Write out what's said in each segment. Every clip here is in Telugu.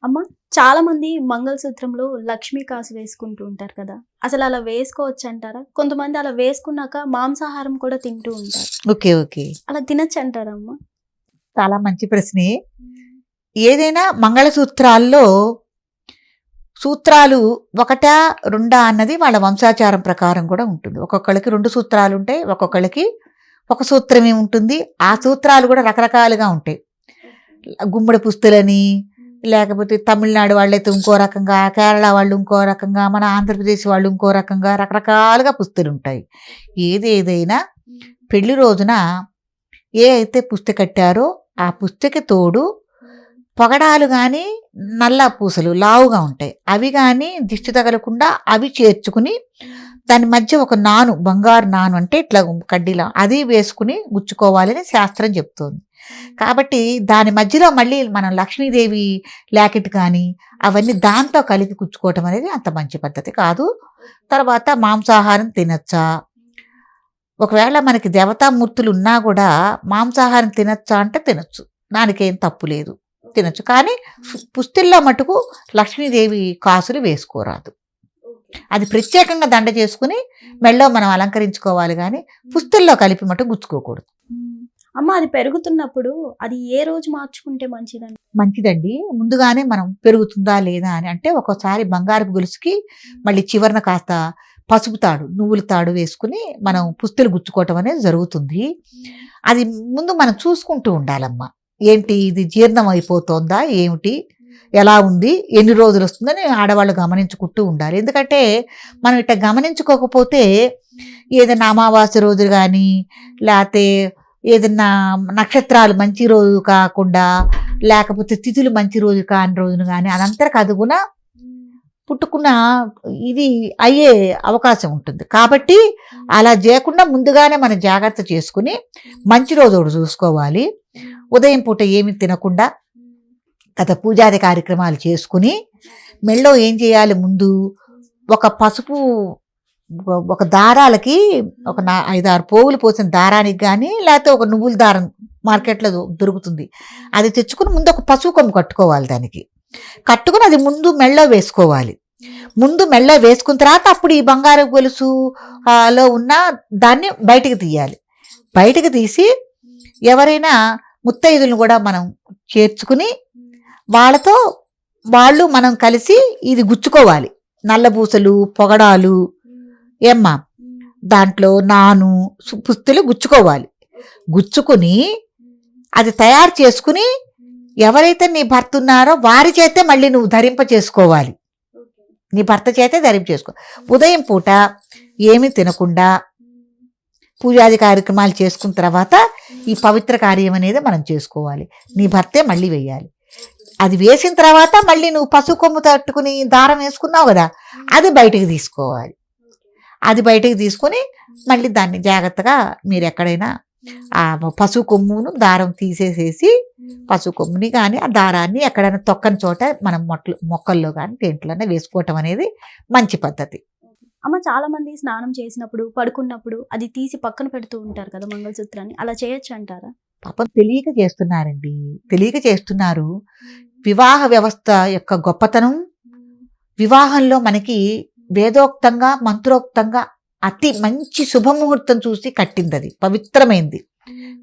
అమ్మ, చాలా మంది మంగళసూత్రంలో లక్ష్మీ కాసు వేసుకుంటూ ఉంటారు కదా! అసలు అలా వేసుకోవచ్చంటారా? కొంతమంది అలా వేసుకున్నాక మాంసాహారం కూడా తింటూ ఉంటారు. ఓకే. ఓకే. అలా తినొచ్చంటారా అమ్మ? చాలా మంచి ప్రశ్నే. ఏదైనా మంగళసూత్రాల్లో సూత్రాలు ఒకటా, రెండా అన్నది వాళ్ళ వంశాచారం ప్రకారం కూడా ఉంటుంది. ఒక్కొక్కళ్ళకి 2 సూత్రాలుంటాయి. ఒక్కొక్కళ్ళకి ఒక సూత్రమే ఉంటుంది. ఆ సూత్రాలు కూడా రకరకాలుగా ఉంటాయి. గుమ్మడి పుస్తులని, లేకపోతే తమిళనాడు వాళ్ళైతే ఇంకో రకంగా, కేరళ వాళ్ళు ఇంకో రకంగా, మన ఆంధ్రప్రదేశ్ వాళ్ళు ఇంకో రకంగా రకరకాలుగా పుస్తులుంటాయి. ఏదేదైనా పెళ్లి రోజున ఏ అయితే పుస్తె కట్టారో ఆ పుస్తెకి తోడు పొగడాలు గాని, నల్ల పూసలు లావుగా ఉంటాయి. అవి గాని దిష్టి తగలకుండా అవి చేర్చుకుని దాని మధ్య ఒక నాను, బంగారు నాను అంటే ఇట్లా కడ్డీలా అది వేసుకుని గుచ్చుకోవాలని శాస్త్రం చెప్తోంది. కాబట్టి దాని మధ్యలో మళ్ళీ మనం లక్ష్మీదేవి లాకెట్ కానీ అవన్నీ దాంతో కలిపి కుచ్చుకోవటం అనేది అంత మంచి పద్ధతి కాదు. తర్వాత మాంసాహారం తినచ్చా? ఒకవేళ మనకి దేవతామూర్తులు ఉన్నా కూడా మాంసాహారం తినచ్చా అంటే తినొచ్చు. దానికేం తప్పు లేదు. తినొచ్చు. కానీ పుస్తుల్లో మటుకు లక్ష్మీదేవి కాసులు వేసుకోరాదు. అది ప్రత్యేకంగా దండ చేసుకుని మెడలో మనం అలంకరించుకోవాలి కానీ పుస్తుల్లో కలిపి మటుకు గుచ్చుకోకూడదు. అమ్మ, అది పెరుగుతున్నప్పుడు అది ఏ రోజు మార్చుకుంటే మంచిదండి? మంచిదండి. ముందుగానే మనం పెరుగుతుందా లేదా అని. అంటే ఒక్కోసారి బంగారపు గొలుసుకి మళ్ళీ చివరన కాస్త పసుపు తాడు, నువ్వుల తాడు వేసుకుని మనం పుస్తులు గుచ్చుకోవటం అనేది జరుగుతుంది. అది ముందు మనం చూసుకుంటూ ఉండాలమ్మా. ఏంటి ఇది జీర్ణం అయిపోతుందా ఏమిటి, ఎలా ఉంది, ఎన్ని రోజులు వస్తుందని ఆడవాళ్ళు గమనించుకుంటూ ఉండాలి. ఎందుకంటే మనం ఇట్లా గమనించుకోకపోతే ఏదైనా అమావాస్య రోజు కానీ, లేకపోతే ఏదన్నా నక్షత్రాలు మంచి రోజు కాకుండా, లేకపోతే తిథులు మంచి రోజు కాని రోజును కానీ అదంతరకు అదుగున పుట్టుకున్న ఇది అయ్యే అవకాశం ఉంటుంది. కాబట్టి అలా చేయకుండా ముందుగానే మనం జాగ్రత్త చేసుకుని మంచి రోజు ఒకటి చూసుకోవాలి. ఉదయం పూట ఏమి తినకుండా గత పూజాది కార్యక్రమాలు చేసుకుని మెళ్ళో ఏం చేయాలి, ముందు ఒక పసుపు ఒక దారాలకి ఒక 5-6 పోగులు పోసిన దారానికి కానీ, లేకపోతే ఒక నువ్వుల దారం మార్కెట్లో దొరుకుతుంది, అది తెచ్చుకుని ముందు ఒక పసుపు కొమ్ము కట్టుకోవాలి. దానికి కట్టుకుని అది ముందు మెళ్ళో వేసుకోవాలి. ముందు మెళ్ళో వేసుకున్న తర్వాత అప్పుడు ఈ బంగారు గొలుసు లో ఉన్న దాన్ని బయటికి తీయాలి. బయటికి తీసి ఎవరైనా ముత్తైదులను కూడా మనం చేర్చుకుని వాళ్ళతో వాళ్ళు మనం కలిసి ఇది గుచ్చుకోవాలి. నల్లబూసలు, పొగడాలు ఏమ్మా దాంట్లో నాను పుస్తులు గుచ్చుకోవాలి. గుచ్చుకుని అది తయారు చేసుకుని ఎవరైతే నీ భర్త ఉన్నారో వారి చేతే మళ్ళీ నువ్వు ధరింప చేసుకోవాలి. నీ భర్త చేతే ధరింప చేసుకో. ఉదయం పూట ఏమీ తినకుండా పూజాది కార్యక్రమాలు చేసుకున్న తర్వాత ఈ పవిత్ర కార్యం అనేది మనం చేసుకోవాలి. నీ భర్తే మళ్ళీ వేయాలి. అది వేసిన తర్వాత మళ్ళీ నువ్వు పసుపు కొమ్ము తట్టుకుని దారం వేసుకున్నావు కదా, అది బయటికి తీసుకోవాలి. అది బయటికి తీసుకొని మళ్ళీ దాన్ని జాగ్రత్తగా మీరు ఎక్కడైనా ఆ పసుపు కొమ్మును దారం తీసేసేసి పసుపు కొమ్ముని కానీ ఆ దారాన్ని ఎక్కడైనా తొక్కని చోట మనం మొక్కల్లో కానీ దేంట్లోనే వేసుకోవటం అనేది మంచి పద్ధతి. అమ్మ, చాలా మంది స్నానం చేసినప్పుడు, పడుకున్నప్పుడు అది తీసి పక్కన పెడుతూ ఉంటారు కదా మంగళసూత్రాన్ని. అలా చేయొచ్చు అంటారా? పాపం తెలియక చేస్తున్నారండి, తెలియక చేస్తున్నారు. వివాహ వ్యవస్థ యొక్క గొప్పతనం వివాహంలో మనకి వేదోక్తంగా మంత్రోక్తంగా అతి మంచి శుభముహూర్తం చూసి కట్టింది. అది పవిత్రమైంది.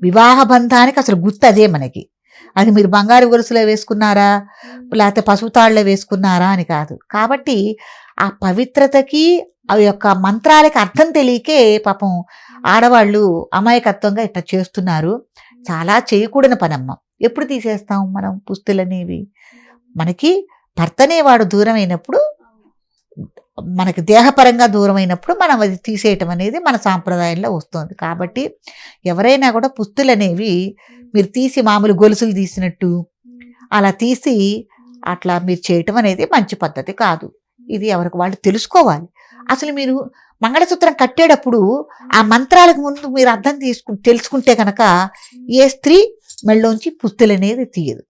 వివాహ బంధానికి అసలు గుర్తు అదే మనకి. అది మీరు బంగారు గొలుసులో వేసుకున్నారా లేకపోతే పసుపు తాళ్ళలో వేసుకున్నారా అని కాదు. కాబట్టి ఆ పవిత్రతకి ఆ యొక్క మంత్రాలకి అర్థం తెలియకే పాపం ఆడవాళ్ళు అమాయకత్వంగా ఇట్లా చేస్తున్నారు. చాలా చేయకూడని పనమ్మ. ఎప్పుడు తీసేస్తాం మనం పుస్తులనేవి? మనకి భర్తనేవాడు దూరం అయినప్పుడు, మనకి దేహపరంగా దూరం అయినప్పుడు మనం అది తీసేయటం అనేది మన సాంప్రదాయంలో వస్తుంది. కాబట్టి ఎవరైనా కూడా పుస్తులు అనేవి మీరు తీసి మామూలు గొలుసులు తీసినట్టు అలా తీసి అట్లా మీరు చేయటం అనేది మంచి పద్ధతి కాదు. ఇది ఎవరికి వాళ్ళు తెలుసుకోవాలి. అసలు మీరు మంగళసూత్రం కట్టేటప్పుడు ఆ మంత్రాలకు ముందు మీరు అర్థం తెలుసుకుంటే కనుక ఏ స్త్రీ మెళ్ళలోంచి పుస్తులు అనేది తీయదు.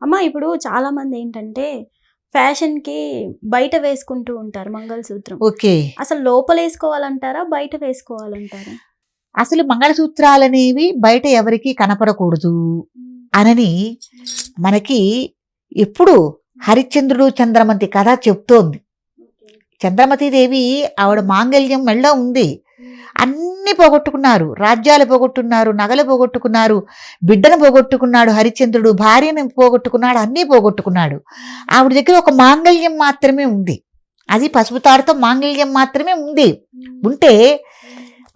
అమ్మ, ఇప్పుడు చాలా మంది ఏంటంటే ఫ్యాషన్ కి బయట వేసుకుంటూ ఉంటారు మంగళసూత్రం. ఓకే. అసలు లోపల వేసుకోవాలంటారా, బయట వేసుకోవాలంటారా? అసలు మంగళసూత్రాలనేవి బయట ఎవరికి కనపడకూడదు అనని మనకి ఎప్పుడు హరిశ్చంద్రుడు చంద్రమతి కథ చెప్తోంది. చంద్రమతీదేవి ఆవిడ మాంగళ్యం మెళ్ళో ఉంది, అన్ని పోగొట్టుకున్నారు, రాజ్యాలు పోగొట్టుకున్నారు, నగలు పోగొట్టుకున్నారు, బిడ్డను పోగొట్టుకున్నాడు హరిశ్చంద్రుడు, భార్యను పోగొట్టుకున్నాడు, అన్నీ పోగొట్టుకున్నాడు. ఆవిడ దగ్గర ఒక మాంగళ్యం మాత్రమే ఉంది, అది పసుపు తాడుతో మాంగళ్యం మాత్రమే ఉంది. ఉంటే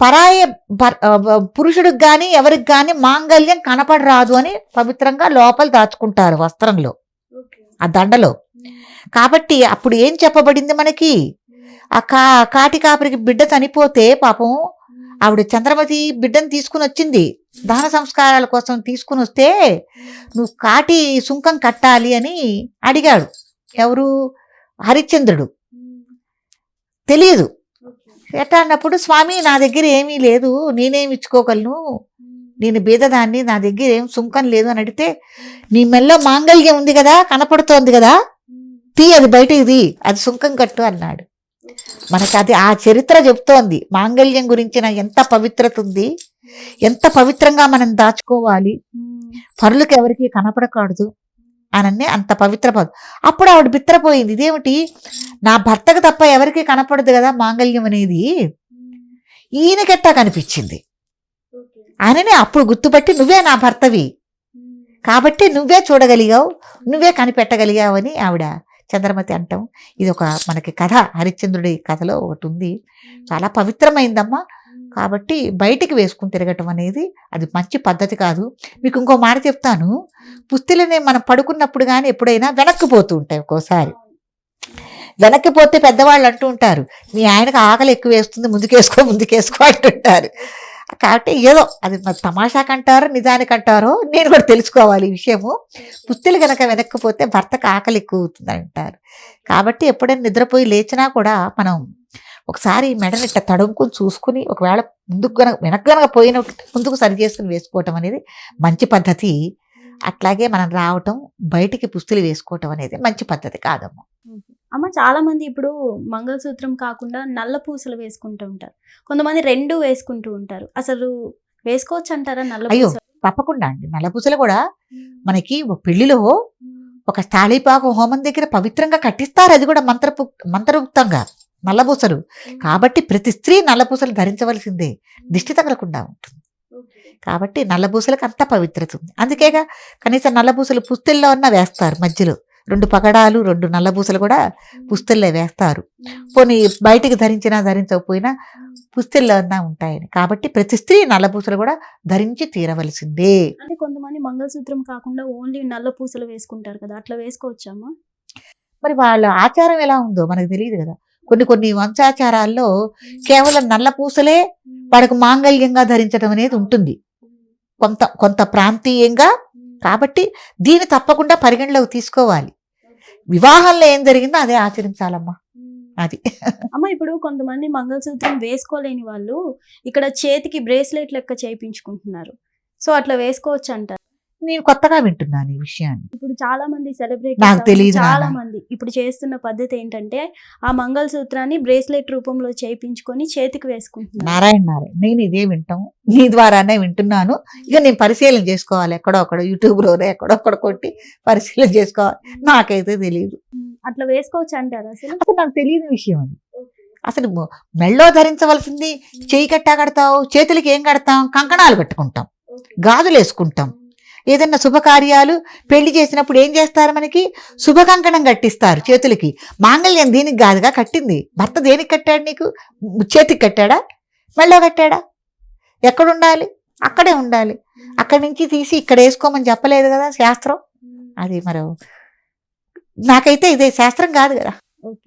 పరాయ పురుషుడికి కానీ ఎవరికి కానీ మాంగళ్యం కనపడరాదు అని పవిత్రంగా లోపల దాచుకుంటారు వస్త్రంలో, ఆ దండలో. కాబట్టి అప్పుడు ఏం చెప్పబడింది మనకి, ఆ కాటి కాపరికి బిడ్డ చనిపోతే పాపం ఆవిడ చంద్రమతి బిడ్డను తీసుకుని వచ్చింది, దాన సంస్కారాల కోసం తీసుకుని వస్తే నువ్వు కాటి సుంకం కట్టాలి అని అడిగాడు. ఎవరు? హరిశ్చంద్రుడు. తెలియదు. ఎట్లా అన్నప్పుడు, స్వామి నా దగ్గర ఏమీ లేదు, నేనేమి ఇచ్చుకోగలను, నేను బీదదాన్ని, నా దగ్గర ఏం సుంకం లేదు అని అడిగితే, నీ మెల్లో మాంగళ్యం ఉంది కదా, కనపడుతోంది కదా, అది బయటది, అది సుంకం కట్టు అన్నాడు. మనకి అది ఆ చరిత్ర చెప్తోంది మాంగళ్యం గురించిన ఎంత పవిత్రత ఉంది, ఎంత పవిత్రంగా మనం దాచుకోవాలి, పరులకు ఎవరికి కనపడకూడదు అనన్నే అంత పవిత్ర. అప్పుడు ఆవిడ బిత్తరపోయింది, ఇదేమిటి నా భర్తకు తప్ప ఎవరికి కనపడదు కదా మాంగళ్యం అనేది, ఈయనకెట్టా కనిపించింది ఆయననే అప్పుడు గుర్తుపట్టి, నువ్వే నా భర్తవి కాబట్టి నువ్వే చూడగలిగావు, నువ్వే కనిపెట్టగలిగావు అని ఆవిడ చంద్రమతి అంటాం. ఇది ఒక మనకి కథ, హరిశ్చంద్రుడి కథలో ఒకటి ఉంది, చాలా పవిత్రమైందమ్మా. కాబట్టి బయటికి వేసుకుని తిరగటం అనేది అది మంచి పద్ధతి కాదు. మీకు ఇంకో మాట చెప్తాను, పుస్తులనే మనం పడుకున్నప్పుడు కానీ ఎప్పుడైనా వెనక్కిపోతూ ఉంటాయి. ఒక్కోసారి వెనక్కిపోతే పెద్దవాళ్ళు అంటూ ఉంటారు, మీ ఆయనకు ఆకలి ఎక్కువ వేస్తుంది, ముందుకేసుకో అంటుంటారు. కాబట్టి ఏదో అది తమాషాకంటారో నిజానికంటారో నేను కూడా తెలుసుకోవాలి ఈ విషయము. పుస్తులు కనుక వెనక్కిపోతే భర్తకు ఆకలి ఎక్కువ అవుతుంది అంటారు. కాబట్టి ఎప్పుడైనా నిద్రపోయి లేచినా కూడా మనం ఒకసారి మెడనిట్ట తడుముకుని చూసుకుని, ఒకవేళ వెనక్కి గనక పోయినట్టు ముందుకు సరి చేసుకుని వేసుకోవటం అనేది మంచి పద్ధతి. అట్లాగే మనం రావటం, బయటికి పుస్తులు వేసుకోవటం అనేది మంచి పద్ధతి కాదమ్మా. అమ్మ, చాలా మంది ఇప్పుడు మంగళసూత్రం కాకుండా నల్ల పూసలు వేసుకుంటూ ఉంటారు, కొంతమంది రెండు వేసుకుంటూ ఉంటారు. అసలు వేసుకోవచ్చు అంటారా నల్ల అయ్యో పూసలు? తప్పకుండా అండి. నల్ల పూసలు కూడా మనకి పెళ్లిలో ఒక తాళిపాక హోమం దగ్గర పవిత్రంగా కట్టిస్తారు, అది కూడా మంత్రయుక్తంగా నల్లపూసలు. కాబట్టి ప్రతి స్త్రీ నల్లపూసలు ధరించవలసిందే, దిష్టి తగలకుండా ఉంటుంది. కాబట్టి నల్లపూసలకు అంత పవిత్రత ఉంది. అందుకేగా కనీసం నల్లపూసలు పుస్తుల్లో ఉన్న వేస్తారు, మధ్యలో 2 పగడాలు 2 నల్లపూసలు కూడా పుస్తుల్లో వేస్తారు. పోనీ బయటికి ధరించకపోయినా పుస్తుల్లో ఉన్న ఉంటాయని. కాబట్టి ప్రతి స్త్రీ నల్లపూసలు కూడా ధరించి తీరవలసిందే. అంటే కొంతమంది మంగళసూత్రం కాకుండా ఓన్లీ నల్ల పూసలు వేసుకుంటారు కదా, అట్లా వేసుకోవచ్చమ్మా? మరి వాళ్ళ ఆచారం ఎలా ఉందో మనకు తెలియదు కదా. కొన్ని వంశాచారాల్లో కేవలం నల్ల పూసలే వాడికి మాంగళ్యంగా ధరించడం అనేది ఉంటుంది, కొంత ప్రాంతీయంగా. కాబట్టి దీన్ని తప్పకుండా పరిగణలోకి తీసుకోవాలి. వివాహంలో ఏం జరిగిందో అదే ఆచరించాలమ్మా. అది అమ్మ, ఇప్పుడు కొంతమంది మంగళసూత్రం వేసుకోలేని వాళ్ళు ఇక్కడ చేతికి బ్రేస్లెట్ లెక్క చేయించుకుంటున్నారు, సో అట్లా వేసుకోవచ్చు అంటారు. నేను కొత్తగా వింటున్నాను ఈ విషయాన్ని. ఇప్పుడు చాలా మంది సెలబ్రిటీస్, నాకు తెలియదు చాలా నాన్న. మంది ఇప్పుడు చేస్తున్న పద్ధతి ఏంటంటే ఆ మంగళసూత్రాన్ని బ్రేస్లెట్ రూపంలో చేయించుకొని చేతికి వేసుకుంటున్నారు. నారాయణ నేను ఇదే వింటాం, నీ ద్వారానే వింటున్నాను. ఇక నేను పరిశీలన చేసుకోవాలి, ఎక్కడొక్కడ యూట్యూబ్లోనే ఎక్కడొక్కడ కొట్టి పరిశీలన చేసుకోవాలి. నాకైతే తెలియదు. అట్లా వేసుకోవచ్చు అంటారు? అసలు నాకు తెలియని విషయం అది. అసలు మెళ్ళో ధరించవలసింది చేయి కట్టా కడతావు, చేతులకి ఏం కడతాం, కంకణాలు కట్టుకుంటాం, గాజులు వేసుకుంటాం. ఏదన్నా శుభకార్యాలు పెళ్లి చేసినప్పుడు ఏం చేస్తారు, మనకి శుభ కంకణం కట్టిస్తారు చేతులకి. మాంగళ్యం దీనికి కాదుగా కట్టింది, భర్త దేనికి కట్టాడు నీకు? చేతికి కట్టాడా, మెళ్ళో కట్టాడా? ఎక్కడుండాలి అక్కడే ఉండాలి, అక్కడి నుంచి తీసి ఇక్కడ వేసుకోమని చెప్పలేదు కదా శాస్త్రం. అది మరి నాకైతే ఇదే శాస్త్రం కాదు కదా.